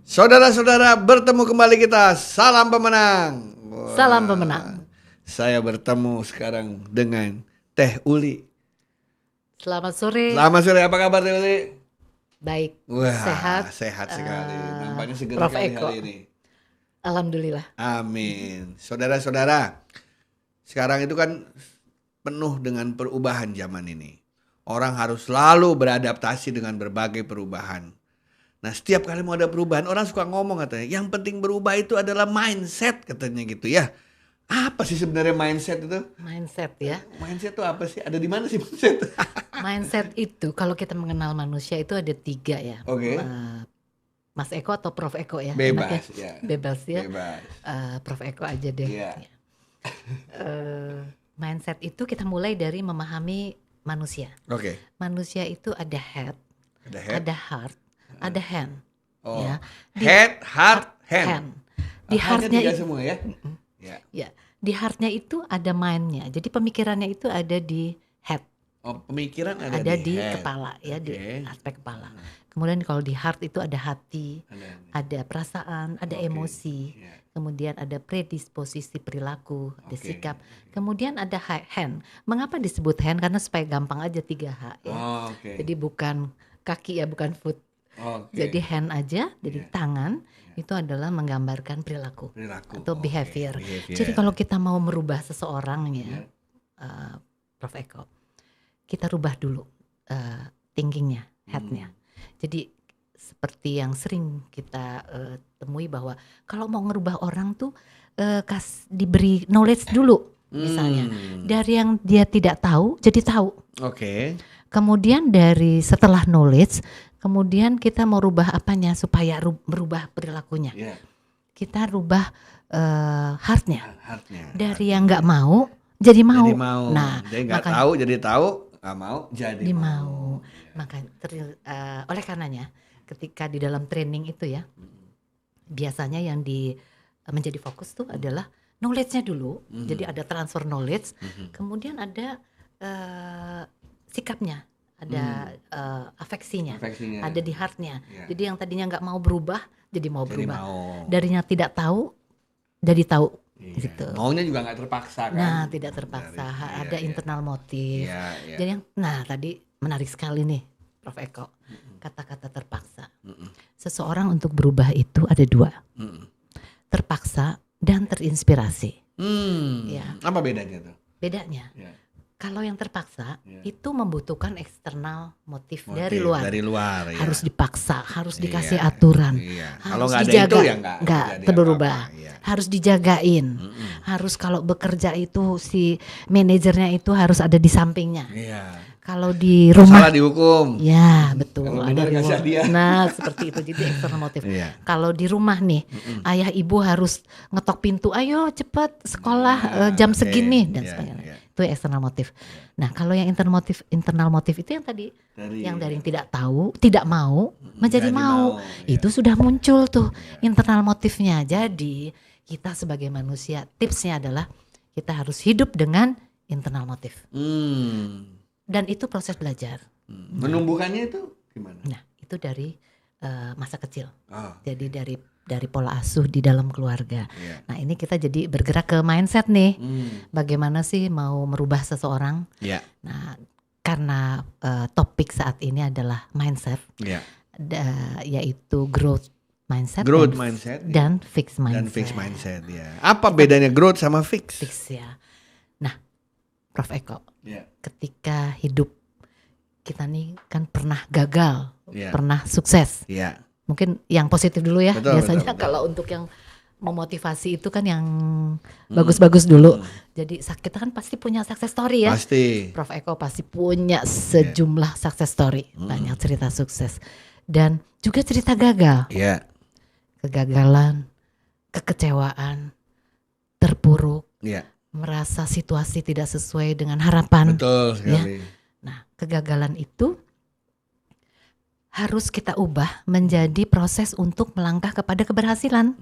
Saudara-saudara, bertemu kembali kita. Salam pemenang. Wah, Salam pemenang. saya bertemu sekarang dengan Teh Uli. Selamat sore. Selamat sore, apa kabar Teh Uli? Baik, Wah, sehat. sehat sekali. Nampaknya seger Prof. sekali Eko. hari ini. Alhamdulillah. Amin. Saudara-saudara, sekarang itu kan penuh dengan perubahan zaman ini. Orang harus selalu beradaptasi dengan berbagai perubahan. Nah, setiap kali mau ada perubahan, orang suka ngomong katanya, yang penting berubah itu adalah mindset katanya gitu ya. Apa sih sebenarnya mindset itu? Mindset ya. Mindset itu apa sih? Ada di mana sih mindset? Mindset itu kalau kita mengenal manusia itu ada 3 ya. Oke. Mas Eko atau Prof. Eko ya? Bebas Enaknya? ya. Bebas ya. Bebas. Prof. Eko aja deh. Iya. Mindset itu kita mulai dari memahami manusia. Oke. Manusia itu ada head, Ada head. ada heart, ada hand. Oh. Ya. Head, heart, hand. Di Hanya heartnya 3 semua ya? Ya. ya, di heartnya itu ada mindnya. Jadi pemikirannya itu ada di head, Oh, pemikiran ada di head. kepala ya, di Oke. aspek kepala. Kemudian kalau di heart itu ada hati, Ada. ada perasaan, ada Oke. emosi. Ya. Kemudian ada predisposisi perilaku, ada Oke. sikap. Kemudian ada hand. Mengapa disebut hand? Karena supaya gampang aja 3H ya. Oh, oke. Jadi bukan kaki ya, bukan foot. Oke. Jadi hand aja, jadi Iya. tangan itu adalah menggambarkan perilaku Perilaku. atau Oke. behavior. Behavior. Jadi kalau kita mau merubah seseorang Iya. ya, Prof. Eko, kita rubah dulu thinkingnya, headnya. Jadi seperti yang sering kita temui bahwa kalau mau ngerubah orang tuh diberi knowledge dulu, misalnya dari yang dia tidak tahu jadi tahu. Oke. Kemudian dari setelah knowledge, kemudian kita mau rubah apanya supaya merubah perilakunya. Iya. Kita rubah heartnya. Heartnya. Dari yang nggak mau jadi mau. Jadi mau. Nah, jadi nggak makanya- tahu jadi tahu, nggak mau jadi mau. Maka oleh karenanya ketika di dalam training itu ya, biasanya yang menjadi fokus tuh adalah knowledge-nya dulu. Jadi ada transfer knowledge, kemudian ada sikapnya, ada afeksinya, Afeksinya. ada di heart-nya. Iya. Jadi yang tadinya nggak mau berubah jadi mau Jadi berubah. mau. Darinya tidak tahu jadi tahu. Iya. Gitu. Maunya juga nggak terpaksa kan? Nah, tidak terpaksa, Dari- ada iya, internal motif. Iya, iya. Jadi tadi menarik sekali nih, Prof. Eko, kata-kata terpaksa. Seseorang untuk berubah itu ada 2, Mm-mm. terpaksa dan terinspirasi. Ya. Apa bedanya tuh? Bedanya, Ya. kalau yang terpaksa Ya. itu membutuhkan eksternal motif Motif dari luar. Dari luar ya. Harus dipaksa, harus dikasih Iya, aturan. Iya. Harus Kalau nggak ada dijaga. itu ya nggak jadi berubah. apa-apa, iya. Harus dijagain. Harus kalau bekerja itu si manajernya itu harus ada di sampingnya. Iya. Kalau di Kalau rumah, salah dihukum. ya betul. Kalau Ada benar kasih reward. hadiah. Nah seperti itu, jadi external motif. Iya. Kalau di rumah nih, ayah ibu harus ngetok pintu, ayo cepet sekolah Nah, jam oke. segini dan Iya, sebagainya. iya. Itu external motif. Nah kalau yang internal motif itu yang tadi, yang dari yang tidak tahu, tidak mau menjadi Jadi mau, iya. itu sudah muncul tuh internal motifnya. Jadi kita sebagai manusia, tipsnya adalah kita harus hidup dengan internal motif. Dan itu proses belajar. Menumbuhkannya itu gimana? Nah, itu dari masa kecil. Oh, Jadi dari pola asuh di dalam keluarga. iya. Nah, ini kita jadi bergerak ke mindset nih. Hmm. Bagaimana sih mau merubah seseorang? Iya. Nah, karena topik saat ini adalah mindset, Iya. yaitu growth mindset, Growth mindset, iya. dan fixed mindset. Dan fixed mindset ya. Apa bedanya growth sama fix? Fix ya. Nah, Prof. Eko, Iya. ketika hidup kita nih kan pernah gagal, Iya. pernah sukses. Iya. Mungkin yang positif dulu ya. Betul, Biasanya betul. kalau untuk yang memotivasi itu kan yang bagus-bagus dulu. Jadi kita kan pasti punya success story ya. Pasti. Prof. Eko pasti punya sejumlah success story, banyak cerita sukses dan juga cerita gagal, Iya. kegagalan, kekecewaan, terpuruk, Iya. merasa situasi tidak sesuai dengan harapan. Betul sekali. Nah, kegagalan itu harus kita ubah menjadi proses untuk melangkah kepada keberhasilan.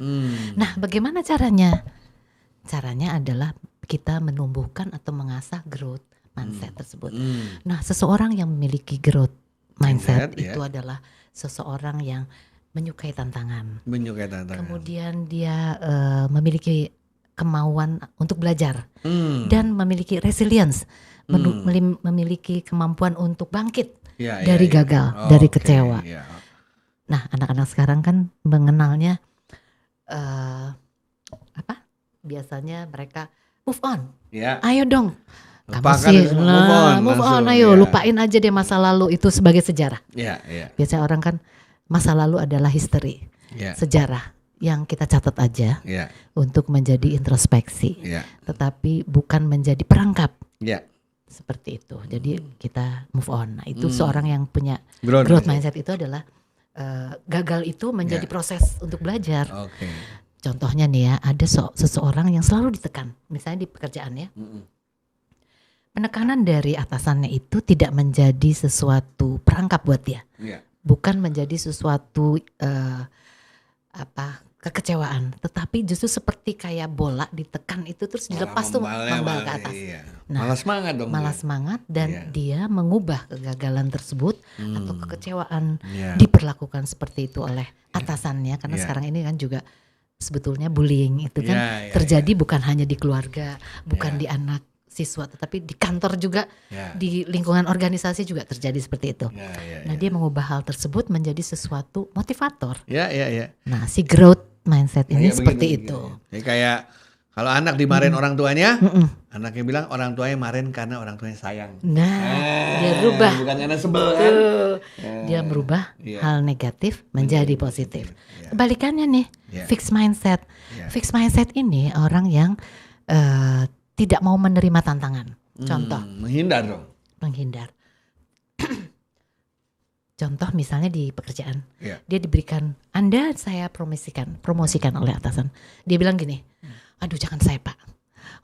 Nah, bagaimana caranya? Caranya adalah kita menumbuhkan atau mengasah growth mindset tersebut. Nah, seseorang yang memiliki growth mindset Mindset, itu adalah seseorang yang menyukai tantangan. Menyukai tantangan. Kemudian dia memiliki kemauan untuk belajar Hmm. dan memiliki resilience, memiliki kemampuan untuk bangkit Ya, dari ya, ya. gagal, Oh, dari oke, kecewa. ya. Nah, anak-anak sekarang kan mengenalnya apa? Biasanya mereka move on. Ya. Ayo dong. Kamu Lupakan sih, itu, move on langsung, ayo ya. lupain aja deh masa lalu itu sebagai sejarah. Ya, ya, Biasanya orang kan masa lalu adalah history, ya, sejarah yang kita catat aja ya, untuk menjadi introspeksi, ya, tetapi bukan menjadi perangkap ya. seperti itu. Jadi kita move on. Nah, itu seorang yang punya Growth growth mindset itu adalah gagal itu menjadi Ya. proses untuk belajar. Oke. Contohnya nih ya, ada seseorang yang selalu ditekan, misalnya di pekerjaan ya. Penekanan dari atasannya itu tidak menjadi sesuatu perangkap buat dia, Ya. bukan menjadi sesuatu kekecewaan, tetapi justru seperti kayak bola ditekan itu terus dilepas tuh membal ke atas. Iya. Nah, Malah semangat dong. Malah dia. semangat dan Iya. dia mengubah kegagalan tersebut atau kekecewaan Ya. diperlakukan seperti itu oleh atasannya karena Ya. sekarang ini kan juga sebetulnya bullying itu kan Ya, ya, terjadi bukan hanya di keluarga, bukan Ya. di anak siswa, tetapi di kantor juga, Ya. di lingkungan organisasi juga terjadi seperti itu. Ya, ya, Nah, dia mengubah hal tersebut menjadi sesuatu motivator. ya, ya, ya. Nah, si growth mindset ini Ya, seperti begitu, itu. begitu. Jadi kayak kalau anak dimarahin orang tuanya, Mm-mm. anaknya bilang orang tuanya marahin karena orang tuanya sayang. Nah, dia rubah. Bukan karena sebel kan? Tuh. Dia merubah Iya. hal negatif menjadi positif. Iya. Kebalikannya nih, Iya. fixed mindset. Iya. Fixed mindset ini orang yang tidak mau menerima tantangan. Contoh, Menghindar dong. menghindar. Contoh misalnya di pekerjaan, Iya. dia diberikan, Anda saya promosikan oleh atasan. Dia bilang gini, aduh jangan saya Pak,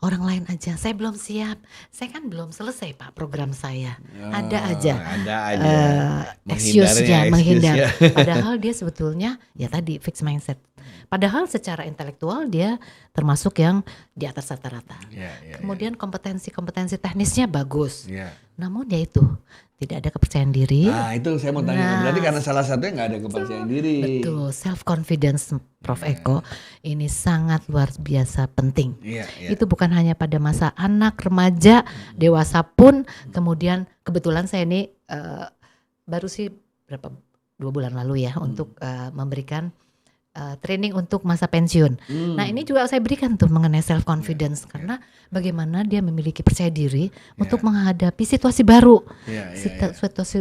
orang lain aja, saya belum siap, saya kan belum selesai Pak program saya. Ada aja. Ada aja. Excuse-nya, Menghindarnya, menghindar. excuse-nya. Padahal dia sebetulnya ya tadi fixed mindset. Padahal secara intelektual dia termasuk yang di atas rata-rata. Iya, iya, Kemudian kompetensi teknisnya bagus. iya. Namun ya itu tidak ada kepercayaan diri. Nah itu saya mau tanya, Nah, berarti karena salah satunya nggak ada kepercayaan diri. Betul, self confidence Prof Eko ini sangat luar biasa penting. Iya, iya. Itu bukan hanya pada masa anak, remaja, dewasa pun. Kemudian kebetulan saya ini baru sih 2 bulan lalu ya untuk memberikan training untuk masa pensiun. Nah ini juga saya berikan tuh mengenai self confidence karena bagaimana dia memiliki percaya diri untuk menghadapi situasi baru. Iya, iya,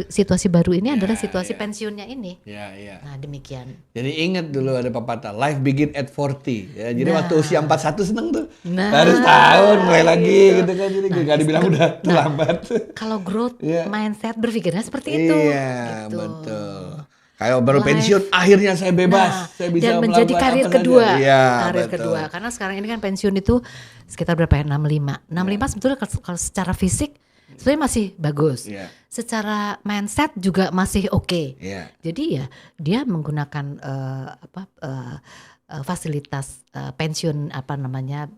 Situasi baru ini adalah Ya, situasi ya. pensiunnya ini. Iya, iya. Nah demikian. Jadi ingat dulu ada pepatah, life begin at 40. Ya, jadi Nah. waktu usia 41 seneng tuh. Nah, Harus tahun mulai lagi gitu. gitu kan. Jadi Nah, nggak dibilang udah terlambat. Kalau growth Iya. mindset berpikirnya seperti itu. Iya, gitu. betul. Kayak baru Life. pensiun, akhirnya saya bebas. Nah, Saya bisa dan menjadi melakukan karir apa kedua. saja. Iya, Karir betul. kedua. Karena sekarang ini kan pensiun itu sekitar berapa ya? 65. 65 sebetulnya kalau secara fisik sebenarnya masih bagus. Iya, Secara mindset juga masih oke. iya. Jadi ya dia menggunakan fasilitas pensiun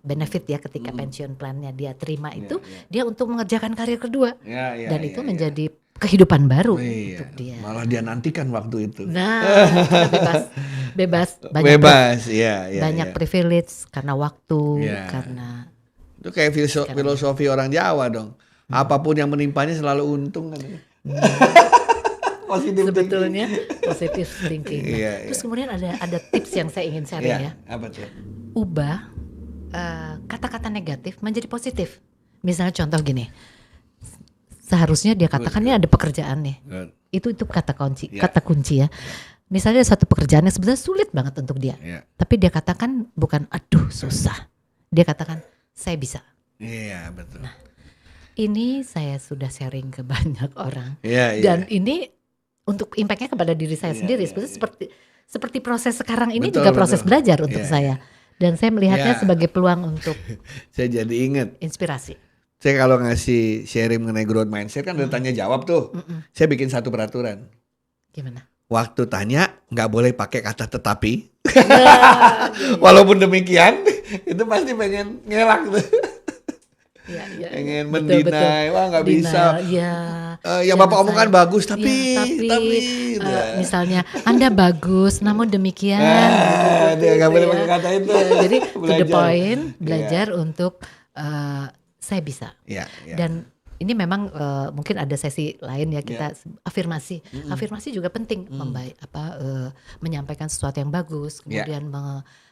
benefit ya ketika pensiun plannya dia terima itu dia untuk mengerjakan karir kedua Iya, iya, dan iya, itu iya. menjadi kehidupan baru Iya, untuk dia. malah dia nantikan waktu itu. Nah, karena bebas Bebas, iya, iya. banyak iya. privilege karena waktu, Iya. karena Itu kayak filosofi orang Jawa dong. Apapun yang menimpanya selalu untung kan. Positif sebetulnya positive thinking. Nah, Iya, terus iya. kemudian ada tips yang saya ingin sharing ya. Apa tuh? Ubah kata-kata negatif menjadi positif. Misalnya contoh gini, seharusnya dia katakan ini ada pekerjaan nih. Good. Itu kata kunci, Iya. kata kunci ya. Misalnya ada satu pekerjaan yang sebenarnya sulit banget untuk dia, Iya. tapi dia katakan bukan aduh susah, dia katakan saya bisa. Iya, betul. Ini saya sudah sharing ke banyak orang Iya, iya. dan ini untuk impactnya kepada diri saya Iya, sendiri. iya, Sebetulnya seperti proses sekarang ini Betul, juga proses betul. belajar untuk Iya, saya dan saya melihatnya Iya. sebagai peluang untuk Saya jadi inget. inspirasi. Saya kalau ngasih sharing mengenai growth mindset kan udah tanya jawab tuh. Saya bikin satu peraturan. Gimana? Waktu tanya nggak boleh pakai kata tetapi. Nah, Walaupun demikian itu pasti pengen ngelak tuh. pengen Betul, betul. mendinai, wah nggak bisa. Denial, ya. Yang Jangan Bapak omongkan sampai. bagus, tapi, Ya, misalnya Anda bagus, namun demikian, gitu, dia nggak boleh ya. pakai kata itu. Ya, jadi to the Belajar. point, Iya. belajar untuk saya bisa. Iya, iya. Dan ini memang mungkin ada sesi lain ya kita afirmasi. Afirmasi juga penting menyampaikan sesuatu yang bagus, kemudian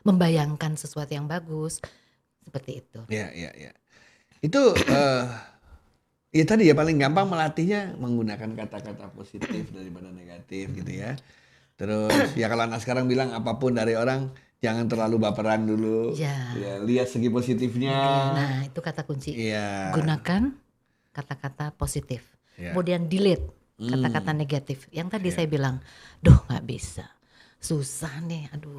membayangkan sesuatu yang bagus seperti itu. Iya, iya, iya. Itu ya tadi ya paling gampang melatihnya menggunakan kata-kata positif daripada negatif gitu ya. Terus ya kalau anak sekarang bilang apapun dari orang jangan terlalu baperan dulu. Ya. Ya, lihat segi positifnya. Nah, itu kata kunci. Iya. Gunakan kata-kata positif. Iya. Kemudian delete kata-kata negatif. Yang tadi saya bilang, duh nggak bisa, susah nih, aduh,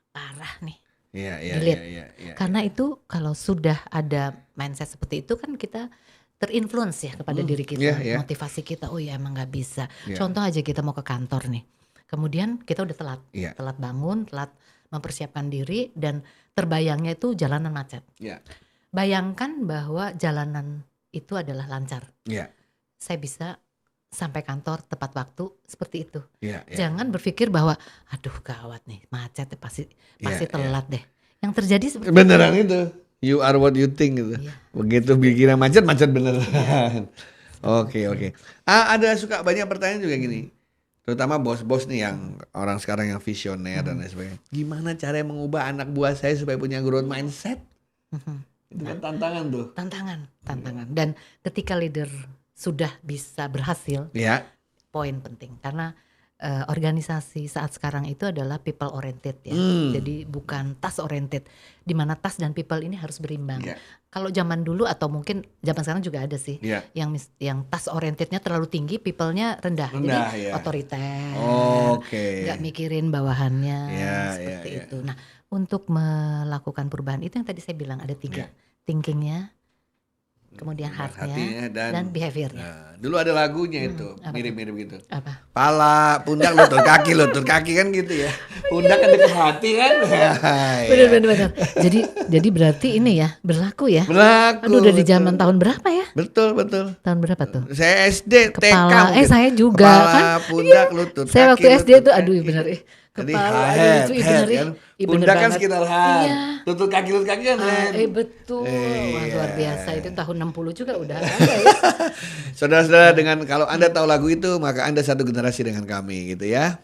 parah nih. Iya, iya, Delete. iya. Karena itu kalau sudah ada mindset seperti itu kan kita terinfluence ya kepada diri kita, motivasi kita. Oh ya emang nggak bisa. Contoh aja kita mau ke kantor nih, kemudian kita udah telat bangun, telat mempersiapkan diri dan terbayangnya itu jalanan macet. Bayangkan bahwa jalanan itu adalah lancar. Saya bisa sampai kantor tepat waktu seperti itu. Jangan berpikir bahwa aduh gawat nih macet pasti telat deh. Yang terjadi seperti beneran itu. You are what you think gitu. Begitu pikiran macet beneran. Oke. Ada suka banyak pertanyaan juga gini. Terutama bos-bos nih yang orang sekarang yang visioner dan lain sebagainya. Gimana cara mengubah anak buah saya supaya punya growth mindset? Itu kan tantangan tuh. Tantangan. Dan ketika leader sudah bisa berhasil, poin penting karena organisasi saat sekarang itu adalah people oriented ya. Jadi bukan task oriented, di mana task dan people ini harus berimbang. Kalau zaman dulu atau mungkin zaman sekarang juga ada sih yang task orientednya terlalu tinggi, people-nya rendah. Jadi otoriter, nggak mikirin bawahannya seperti itu. Nah, untuk melakukan perubahan itu yang tadi saya bilang ada 3, thinkingnya, kemudian heart-nya dan behavior-nya. Dulu ada lagunya itu, mirip-mirip gitu. Apa? Pala, pundak, lutut kaki kan gitu ya. Pundak kan dekat hati kan. Benar. Jadi berarti ini ya berlaku ya. Berlaku. Aduh dari zaman tahun berapa ya? Betul. Tahun berapa tuh? Saya SD, Kepala, TK. saya juga Kepala, kan. pundak, lutut, Saya waktu kaki, SD lutut, tuh aduh kaki. bener Jadi kepala, head, bener kan. bener Pundak kan banget. sekitar head. Iya. Lutut kaki kan head. Betul. Wah, luar biasa itu tahun 60 juga udah ada ya. Saudara-saudara, dengan kalau Anda tahu lagu itu, maka Anda satu generasi dengan kami gitu ya.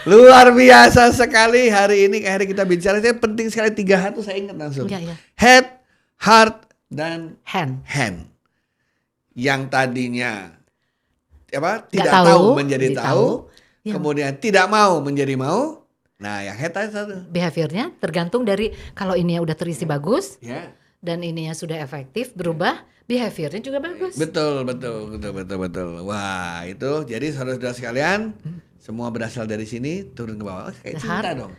Luar biasa sekali hari ini. Akhirnya kita bicara, saya penting sekali 3 hal tuh saya ingat langsung. Head, heart, dan hand. Yang tadinya tidak tahu menjadi tahu. Kemudian tidak mau menjadi mau. Nah, yang head satu. Behaviornya tergantung dari kalau ininya udah terisi bagus dan ininya sudah efektif berubah, behaviornya juga bagus. Betul. Wah, itu jadi saudara-saudara sekalian, semua berasal dari sini turun ke bawah. Kayak cinta dong.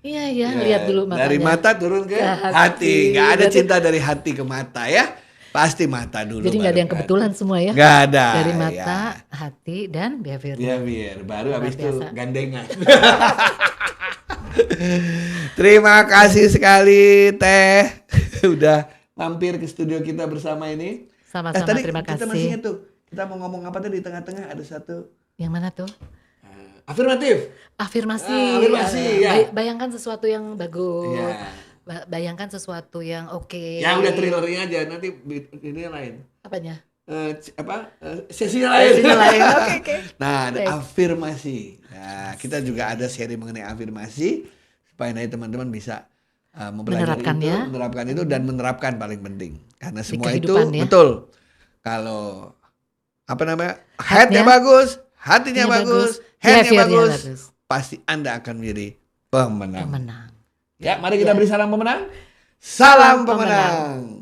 Iya, lihat dulu matanya. Dari mata turun ke hati. Nggak ada cinta dari hati ke mata ya. Pasti mata dulu. Jadi nggak ada yang kebetulan semua ya. Nggak ada. Dari mata, hati, dan behavior. Behavior. Baru habis itu gandengan. Terima kasih sekali Teh. Udah mampir ke studio kita bersama ini. Sama-sama, terima kasih. Kita masih ingat tuh. Kita mau ngomong apa tadi di tengah-tengah ada satu. Yang mana tuh? Afirmatif. Afirmasi. Bayangkan sesuatu yang bagus. Bayangkan sesuatu yang oke. Yang udah trailernya aja, nanti ini lain. Apanya? Sesi lain. Oke. Nah, ada afirmasi. Nah, kita juga ada seri mengenai afirmasi supaya nanti teman-teman bisa menerapkan itu dan menerapkan paling penting. Karena semua itu betul. Kalau headnya bagus, hatinya bagus, handnya bagus, pasti Anda akan menjadi pemenang. Ya, mari kita beri salam pemenang. Salam pemenang.